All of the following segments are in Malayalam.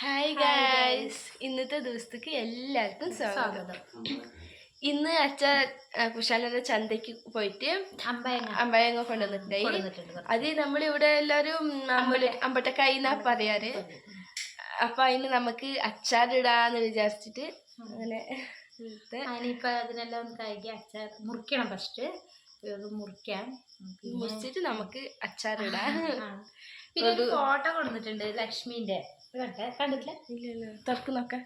ഹായ് ഗൈസ്, ഇന്നത്തെ ദിവസത്തേക്ക് എല്ലാവർക്കും സ്വാഗതം. ഇന്ന് അച്ഛൻ കുശാലയുടെ ചന്തയ്ക്ക് പോയിട്ട് അമ്പയങ്ങ കൊണ്ടുവന്നിട്ടുണ്ടായി. അത് നമ്മളിവിടെ എല്ലാവരും അമ്പട്ടക്കായി എന്നാ പറയാറ്. അപ്പൊ അതിന് നമുക്ക് അച്ചാറിടാന്ന് വിചാരിച്ചിട്ട് അങ്ങനെ അതിനിപ്പോ അതിനെല്ലാം കഴുകി അച്ചാർ മുറിക്കണം. ഫസ്റ്റ് മുറിച്ചിട്ട് നമുക്ക് അച്ചാറിടാം. പിന്നെ ഒരു ഫോട്ടോ കൊടുത്തിട്ടുണ്ട് ലക്ഷ്മിന്റെ, കണ്ടിട്ടില്ല? തുറക്കുന്നൊക്കെ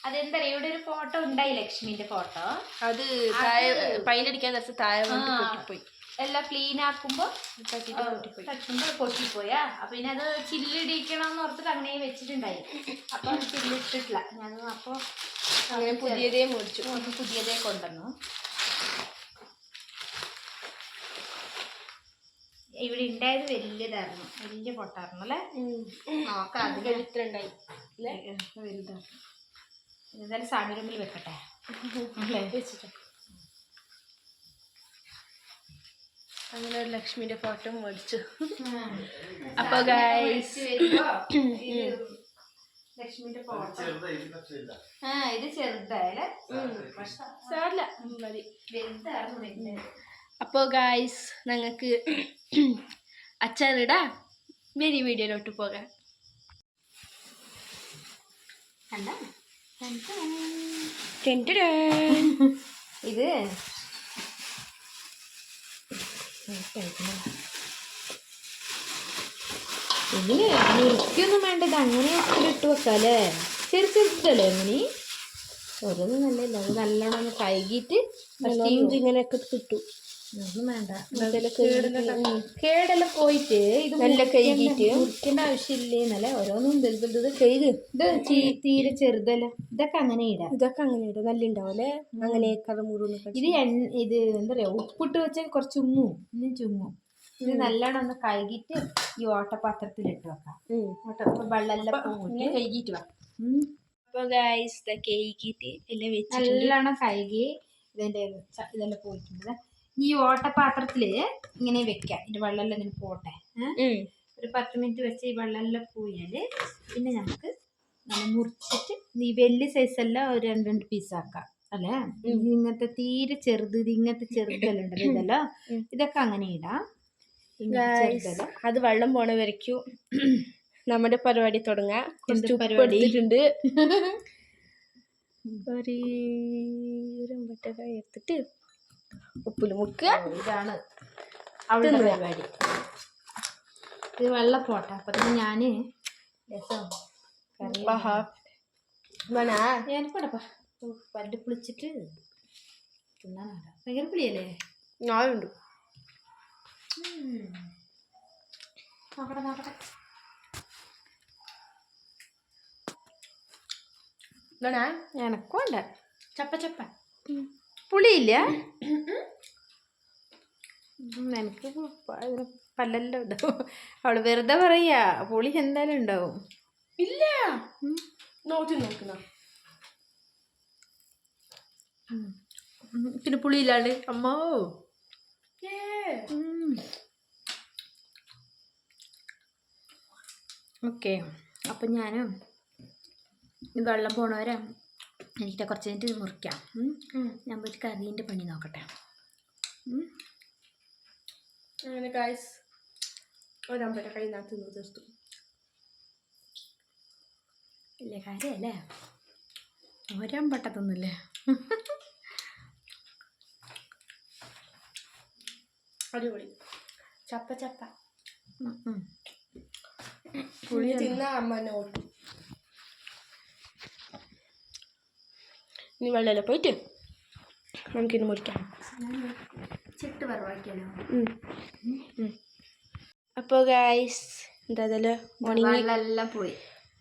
അതെന്താ ഇവിടെ ഒരു ഫോട്ടോ ഉണ്ടായി, ലക്ഷ്മിന്റെ ഫോട്ടോ. അത് താഴെ പൈനടിക്കാൻ നേരത്തെ താഴെ പൊട്ടിപ്പോയി. എല്ലാം ക്ലീൻ ആക്കുമ്പോ പൊട്ടിപ്പോയാ. അപ്പൊ പിന്നെ അത് ചില്ലിടിക്കണം എന്ന് ഓർത്തിട്ട് അങ്ങനെ വെച്ചിട്ടുണ്ടായി. അപ്പൊ അത് ചില്ലിട്ടിട്ടില്ല ഞാൻ. അപ്പൊ അങ്ങനെ പുതിയതേ മേടിച്ചു, പുതിയതേ കൊണ്ടുവന്നു. ഇവിടെ ഉണ്ടായത് വലിയതായിരുന്നു, വലിയ പൊട്ടായിരുന്നു അല്ലേ? നോക്കാം, അത് ഇത്രണ്ടായി വലുതായിരുന്നു. എന്തായാലും സാമിരമ്പിൽ വെക്കട്ടെ വെച്ചിട്ട്. അങ്ങനെ ഒരു ലക്ഷ്മിന്റെ ഫോട്ടോ മേടിച്ചു. അപ്പൊ ഗൈസ് ലക്ഷ്മിന്റെ ഫോട്ടോ ഇത് ചെറുതായാലേ മതി. വലുതായിരുന്നു. അപ്പൊ ഗൈസ് ഞങ്ങൾക്ക് അച്ചാറിടാ വേറെ വീഡിയോയിലോട്ട് പോകാം. ഇത് ഇതിന് നുറുക്കിയൊന്നും വേണ്ട, ഇത് അങ്ങനെ ഇട്ട് വെക്കാം അല്ലേ? ചെറുതല്ലേ അങ്ങനെ ഓരോന്നും നല്ലല്ല. അത് നല്ലോണം ഒന്ന് കഴുകിയിട്ട് ഇങ്ങനെയൊക്കെ കിട്ടും. ഒന്നും വേണ്ട, കേടെല്ലാം പോയിട്ട് ഇത് നല്ല കഴുകിയിട്ട് മുറിക്കേണ്ട ആവശ്യമില്ലേന്നല്ലേ. ഓരോന്നും ഇത് കഴുകി. ഇത് തീരെ ചെറുതല്ല, ഇതൊക്കെ അങ്ങനെ ഇടാം. നല്ല ഉണ്ടാവല്ലേ അങ്ങനെ. ഇത് എന്താ പറയാ, ഉപ്പിട്ട് വെച്ചാൽ കുറച്ച് ഉങ്ങും, ഇന്നും ചുങ്ങും. ഇത് നല്ലോണം ഒന്ന് കഴുകിയിട്ട് ഈ ഓട്ടപാത്രത്തിലിട്ട് വെക്കാം. വെള്ളമെല്ലാം കഴുകിയിട്ട് നല്ലോണം കഴുകി ഇതിന്റെ ഇതെല്ലാം പോയിട്ടുണ്ട്. ഈ ഓട്ടപാത്രത്തില് ഇങ്ങനെ വെക്കാം. ഇതിന്റെ വെള്ളമെല്ലാം ഇങ്ങനെ പോട്ടെ. ഒരു 10 മിനിറ്റ് വെച്ച് ഈ വെള്ളമെല്ലാം പോയാല് പിന്നെ നമുക്ക് മുറിച്ചിട്ട് ഈ വലിയ സൈസെല്ലാം ഒരു 2 പീസാക്കാം അല്ലേ? ഇങ്ങനത്തെ തീരെ ചെറുത്, ഇങ്ങനത്തെ ചെറുതെല്ലാം ഉണ്ടല്ലോ, ഇതെല്ലാം ഇതൊക്കെ അങ്ങനെ ഇടാം. അത് വെള്ളം പോണ വരയ്ക്കും നമ്മുടെ പരിപാടി തുടങ്ങാം. പരിപാടി എടുത്തിട്ട് ഉപ്പില് മുക്കുക. ഇതാണ് അവളുടെ പരിപാടി. ഇത് വെള്ളം പോട്ടെ. അപ്പൊ തന്നെ ഞാന് ഞാനിപ്പോടപ്പാ പല്ല് പുളിച്ചിട്ട് തിന്നാനാണ്. ഭയങ്കര പുളിയല്ലേ? ഞാനുണ്ട്. നോക്കട്ടെ. എനക്കുണ്ട് ചപ്പ പുളിയില്ല. എനിക്ക് പല്ലെല്ലാം ഉണ്ടാവും. അവള് വെറുതെ പറയാ, പുളി എന്തായാലും ഉണ്ടാവും. ഇല്ല നോക്കുന്ന പിന്നെ പുളിയില്ലാണ്ട് അമ്മോ. ഓക്കെ, അപ്പം ഞാൻ വെള്ളം പോണവരെ എനിക്ക് കുറച്ച് കഴിഞ്ഞിട്ട് മുറിക്കാം. ഞാൻ പോയിട്ട് കറീൻ്റെ പണി നോക്കട്ടെ. അങ്ങനെ ഗൈസ് ഒരമ്പല കൈനകത്ത് നിന്ന് തീർത്തു. ഇല്ലേ കാര്യമല്ലേ? ഒരമ്പട്ടത്തൊന്നുമില്ലേ? അടിപൊളി ചപ്പ പുളി തിന്ന അമ്മനെ ഓട്ടും. ഇനി വെള്ളമല്ല പോയിട്ട് നമുക്കിന്ന് മുറിക്കാം. ചിട്ട് പറവാക്കിയാലോ? അപ്പോൾ ഗൈസ് എന്താ വെള്ളമെല്ലാം പോയി.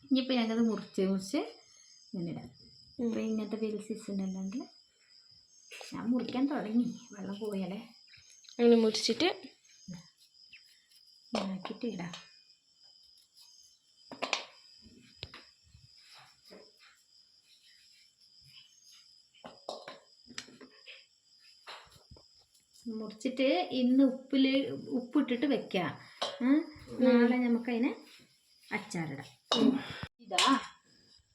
ഇനിയിപ്പോൾ ഞങ്ങൾക്കത് മുറിച്ച് ഇങ്ങനെ ഇടാം. ഇപ്പോൾ ഇങ്ങനത്തെ വലിയ സീസണല്ലാണ്ട് ഞാൻ മുറിക്കാൻ തുടങ്ങി. വെള്ളം പോയാലേ അങ്ങനെ മുറിച്ചിട്ട് ആക്കിയിട്ട് ഇടാം. മുറിച്ചിട്ട് ഇന്ന് ഉപ്പിട്ടിട്ട് വെക്കാം. നാളെ നമുക്കതിനെ അച്ചാറിടാം. ഇതാ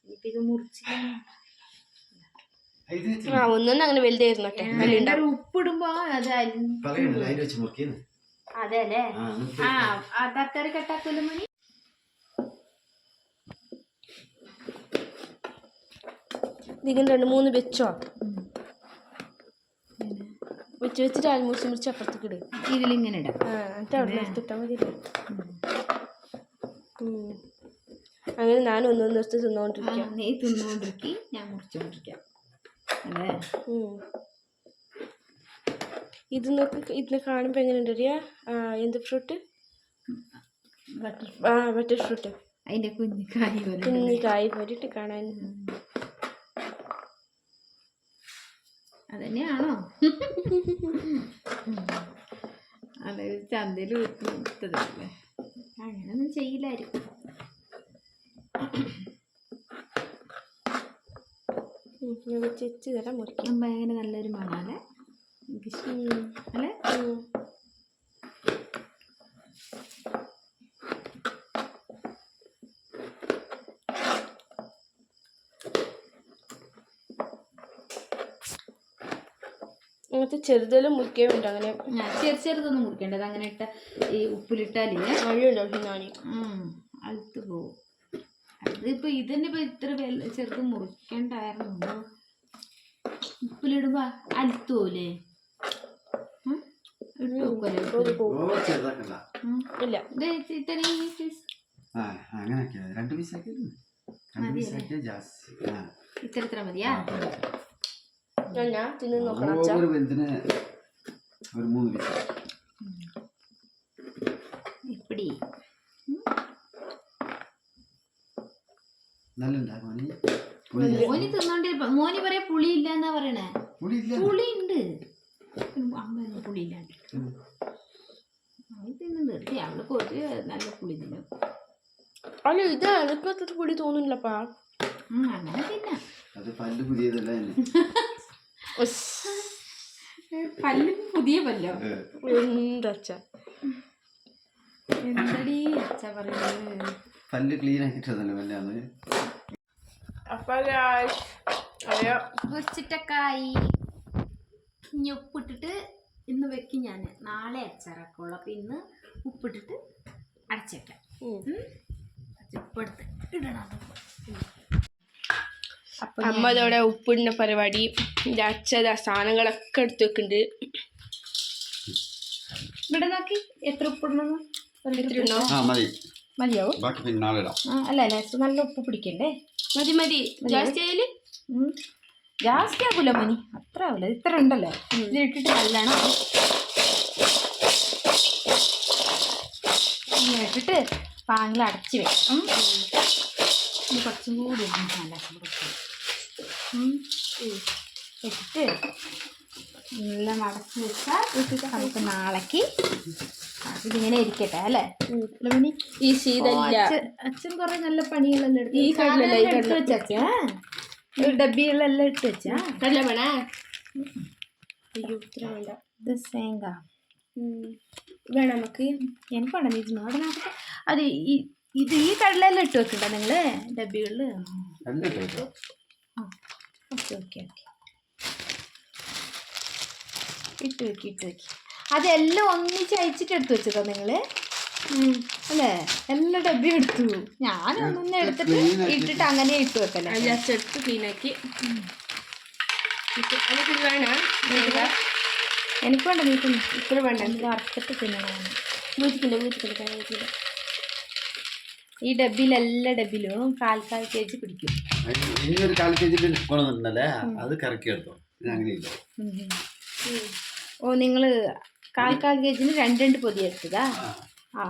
ഇനിയിപ്പോൾ ഇത് മുറിച്ചില്ല. ഒന്നും അങ്ങനെ വലുതായിരുന്നോട്ടെ. ഉപ്പിടുമ്പോ അത് അതെ അല്ലേ. തക്കാളി കട്ടാക്കൂല മണി. ഇതിങ്ങനെ 2-3 വെച്ചോ. വെച്ചിട്ട് മുറിച്ച് അപ്പുറത്തേക്ക് ഇടും. ഇതിലിങ്ങനെ ഇടാം. എന്നിട്ട് അവിടെ നിർത്തിട്ടാൽ മതി. അങ്ങനെ ഞാൻ ഒന്നൊന്ന് ദിവസത്തെ തിന്നോണ്ടിരിക്കാം. നീ തിന്നുകൊണ്ടിരിക്കും, ഞാൻ മുറിച്ചോണ്ടിരിക്കാം അല്ലേ. ഇത് നോക്ക്, ഇതിനെ കാണുമ്പോൾ എങ്ങനെയുണ്ട് അറിയാ? എന്ത് ഫ്രൂട്ട്? Butter fruit. അതിൻ്റെ കുഞ്ഞിക്കായ് പോയിട്ട് കാണാൻ. അതന്നെയാണോ? അതായത് ചന്തയിൽ വിട്ടതല്ലേ, അങ്ങനൊന്നും ചെയ്യില്ലായിരിക്കും. വെച്ച് തരാം. മുറിക്കാൻ ഭയങ്കര നല്ലൊരു മണാല്ലേ അല്ലേ. അങ്ങനത്തെ ചെറുതെല്ലാം മുറിക്കാൻ വേണ്ട. അങ്ങനെ ചെറുതൊന്നും മുറിക്കേണ്ടത്. അങ്ങനെ ഇട്ട ഈ ഉപ്പിലിട്ടാലേ അഴുത്ത് പോവും. അതിപ്പോൾ ഇതന്നെ ഇപ്പോൾ ഇത്ര ചെറുത് മുറിക്കേണ്ടായിരുന്നു. ഉപ്പിലിടുമ്പോ അഴുത്ത് പോവില്ലേ? ഇത്ര മതിയാ? തിന്നു നോക്കണം. ഇപ്പടി മോനി തിന്നോണ്ടിരിപ്പ. മോനി പറയാ പുളി ഇല്ല എന്നാ പറയണേ. പുളി ഉണ്ട്, അമ്മ പുളിയില്ലാണ്ട് തിന്നുന്നുണ്ട്. അവള് കുറച്ച് നല്ല പുളി തിന്നും. അല്ല ഇത് എനിക്കത്ര പുളി തോന്നുന്നില്ലപ്പാ. അങ്ങനെ തിന്നാം. പല്ല് പുതിയ പല്ലോ. എന്താ എന്തടി അച്ഛ പറയുന്നത്? പല്ല് ക്ലീൻ ആക്കിട്ടതല്ലേ. പൊരിച്ചിട്ടക്കായി ഇനി ഉപ്പിട്ടിട്ട് ഇന്ന് വെക്കും ഞാൻ. നാളെ അച്ചാറാക്കുള്ളൂ. അപ്പം ഇന്ന് ഉപ്പിട്ടിട്ട് അടച്ചേക്കാം. ഉപ്പെടുത്ത് ഇടണം. അമ്മ അതോടെ ഉപ്പിടുന്ന പരിപാടി. എൻ്റെ അച്ഛൻ സാധനങ്ങളൊക്കെ എടുത്ത് വെക്കുന്നുണ്ട്. ഇവിടെ നോക്കി എത്ര ഉപ്പിടണം. മതിയാവും. അല്ല അല്ല, നല്ല ഉപ്പ് പിടിക്കണ്ടേ? മതി. ജാസ്തി ആയാല് ജാസ്തി ആകൂല മനി, അത്ര ആവില്ല. ഇത്ര ഉണ്ടല്ലോ. ഇതിലിട്ടിട്ട് നല്ലോണം ഇട്ടിട്ട് പാങ്ങിൽ അടച്ച് വെക്കാം. കുറച്ചും കൂടി നല്ല ഇട്ടിട്ട് എല്ലാം അടച്ച് വെച്ചാൽ നമുക്ക് നാളേക്ക് ഇതിങ്ങനെ ഇരിക്കട്ടെ അല്ലേ. ഈ ശീതല്ല. അച്ഛൻ കുറെ നല്ല പണികളെല്ലാം എടുത്തു. ഈ എടുത്ത് വെച്ചാ ഡബ്ബികളെല്ലാം ഇട്ട് വെച്ചാ കടല വേണ. അയ്യോ ഇത്ര വേണ്ട. ഇത് സേങ്ക വേണം നമുക്ക്. എനിക്ക് വേണം. ഇത് നോടെ നോക്കട്ടെ. അത് ഇത് ഈ കടലെല്ലാം ഇട്ട് വെക്കണ്ട നിങ്ങള് ഡബ്ബികളിൽ? ഓക്കെ ഓക്കെ ഓക്കെ, ഇട്ട് വെക്കി. അതെല്ലാം ഒന്നിച്ച് അയച്ചിട്ട് എടുത്ത് വെച്ചതോ നിങ്ങള് അല്ലേ? എല്ലാ ഡബ്ബിയും എടുത്തു. ഞാൻ ഒന്നൊന്നും എടുത്തിട്ട് ഇട്ടിട്ട് അങ്ങനെ ഇട്ട് വെക്കല്ലേ. എടുത്ത് ക്ലീനാക്കി. എനിക്ക് വേണ്ട. നീ തിന്നു. ഇത്ര വേണ്ട. വറുത്തിട്ട് തിന്നണം. വീട്ടിൽ ഈ ഡബ്ബിയിൽ എല്ലാ ഡബ്ബിലും 1/4 kg പിടിക്കും. ഇനിയൊരു 1/4 kg കൊണ്ടുവന്നിട്ടുണ്ടല്ലേ, അത് കറക്കി എടുത്തോ. അങ്ങനെയില്ല. ഓ നിങ്ങള് 1/4 kg 2 പൊതി എടുത്തതാ? ആ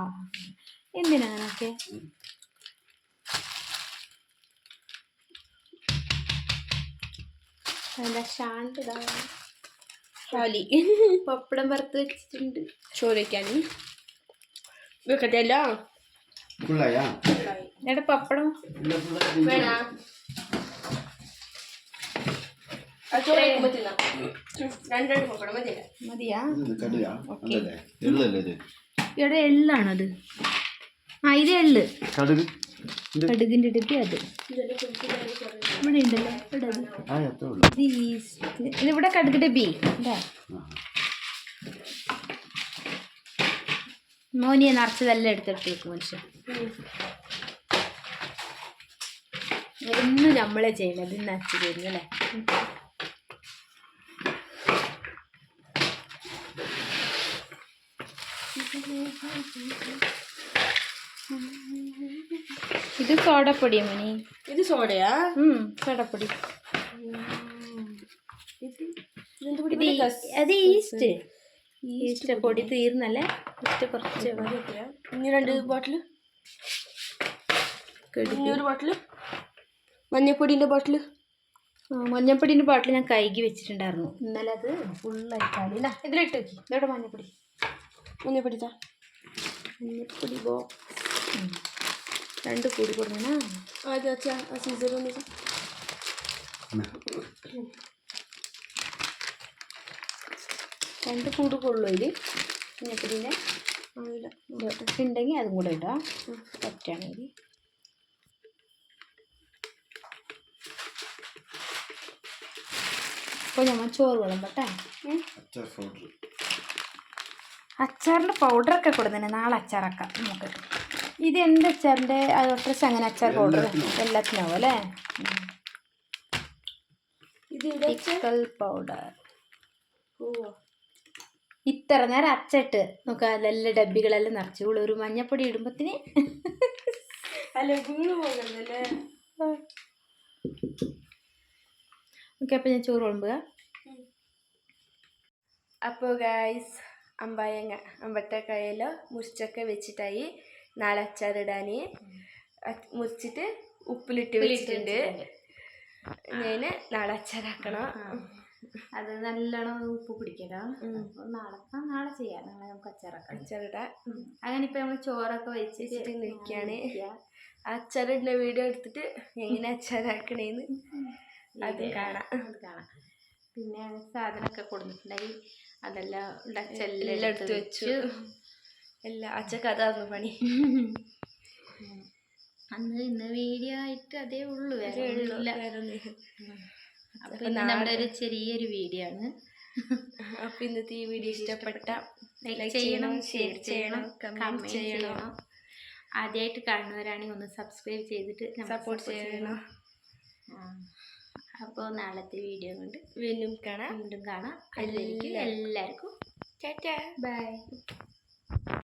എന്തിനാ അങ്ങനൊക്കെ? പപ്പടം വറുത്ത് വെച്ചിട്ടുണ്ട്. ചോറ് വയ്ക്കാനും വെക്കട്ടെല്ലോ. എടാ പപ്പടം വേണ. മതിയാ? എള്ളല്ലേ ഇത്? ഇവിടെ എള്ളാണത്. ആ ഇത് എള്ള് കടുക് കടുകിൻ്റെ ഡപ്പി അത് ഇവിടെ ഉണ്ടല്ലോ ഇവിടെ അത്. ആ എത്ര ഉള്ളു ഇത് ഈസ്റ്റ് ഇതിവിടെ കടുക് ഡപ്പി ഇതാ മോനിയെ നിറച്ചതെല്ലാം എടുത്തിട്ട് വെക്കും മനുഷ്യൻ. ഒന്നും നമ്മളെ ചെയ്യണത് ഇന്ന് അച്ഛൻ ചെയ്യുന്നു അല്ലേ. ഇത് സോഡപ്പൊടിയാ മണി. ഇത് സോഡയാ? സോഡപ്പൊടി. ഇത് അത് ഈസ്റ്റ്. ഈസ്റ്റ് പൊടി തീർന്നല്ലേ. ഈസ്റ്റ് കുറച്ച് ഇനി 2 ബോട്ടിൽ, ഇനി 1 ബോട്ടിൽ മഞ്ഞപ്പൊടിൻ്റെ ബോട്ടിൽ. മഞ്ഞപ്പൊടിൻ്റെ ബോട്ടിൽ ഞാൻ കഴുകി വെച്ചിട്ടുണ്ടായിരുന്നു ഇന്നലെ. അത് ഫുള്ളായിട്ടാണ് ഇതിലിട്ട് വെക്കി. ഇതോടെ മഞ്ഞപ്പൊടി. മഞ്ഞപ്പൊടി മഞ്ഞപ്പൊടി ബോക്സ് 2 കൂടി കൊടുക്കണ. ആദ്യം അച്ഛാ ആ സീസർ ഒന്ന് 2 കൂട് കൊള്ളു ഇതിൽ മഞ്ഞപ്പൊടീൻ്റെ ഉണ്ടെങ്കിൽ അതും കൂടെ ഇടാം. പറ്റാണെങ്കിൽ അപ്പോൾ നമ്മൾ ചോറ് വിളമ്പട്ടെ. അച്ചാറിൻ്റെ പൗഡറൊക്കെ കൊടുത്തന്നെ. നാളെ അച്ചാറാക്കാം നമുക്ക്. ഇത് എന്ത് അച്ചാറിൻ്റെ ഡ്രസ് അങ്ങനെ അച്ചാർ പൗഡർ എല്ലാത്തിനാവും അല്ലേ. പിക്കൽ പൗഡർ ഇത്ര നേരം അച്ചിട്ട് നോക്കാം. അതെല്ലാം ഡബ്ബികളെല്ലാം നിറച്ചുള്ളൂ. ഒരു മഞ്ഞപ്പൊടി ഇടുമ്പത്തിന് അല്ല വീണ് പോകുന്നല്ലേ. ഓക്കെ, അപ്പം ഞാൻ ചോറ് വിളമ്പുക. അപ്പോൾ ഗായ്സ് അമ്പട്ടക്കായല്ലോ മുറിച്ചൊക്കെ വെച്ചിട്ടായി. നാളെ അച്ചാറിടാൻ മുറിച്ചിട്ട് ഉപ്പിലിട്ട് വെച്ചിട്ടുണ്ട്. ഞാൻ നാളെ അച്ചാറാക്കണം. അത് നല്ലോണം ഉപ്പ് പിടിക്കണം. നാളെ ചെയ്യാം. നാളെ നമുക്ക് അച്ചാറിടാം. അങ്ങനെ ഇപ്പം നമ്മൾ ചോറൊക്കെ വെച്ചിട്ട് നിൽക്കുകയാണ്. അച്ചാറിടുന്ന വീഡിയോ എടുത്തിട്ട് എങ്ങനെ അച്ചാറാക്കണേന്ന് അത് കാണാം. പിന്നെ സാധനമൊക്കെ കൊടുത്തിട്ടുണ്ടായി. അതെല്ലാം എല്ലാം എടുത്ത് വെച്ചു. എല്ലാം അച്ചക്ക് അതായിരുന്നു പണി. ഇന്ന് വീഡിയോ ആയിട്ട് അതേ ഉള്ളൂ, വേറെ ഇല്ല. അപ്പം നമ്മുടെ ഒരു ചെറിയൊരു വീഡിയോ ആണ്. അപ്പം ഇന്നത്തെ ഈ വീഡിയോ ഇഷ്ടപ്പെട്ട ലൈക്ക് ചെയ്യണം, ഷെയർ ചെയ്യണം, കമൻറ്റ് ചെയ്യണം. ആദ്യമായിട്ട് കാണുന്നവരാണെങ്കിൽ ഒന്ന് സബ്സ്ക്രൈബ് ചെയ്തിട്ട് സപ്പോർട്ട് ചെയ്യണം. അപ്പോൾ നാളത്തെ വീഡിയോ കൊണ്ട് വീണ്ടും കാണാം. എല്ലാവർക്കും ടാറ്റാ ബൈ.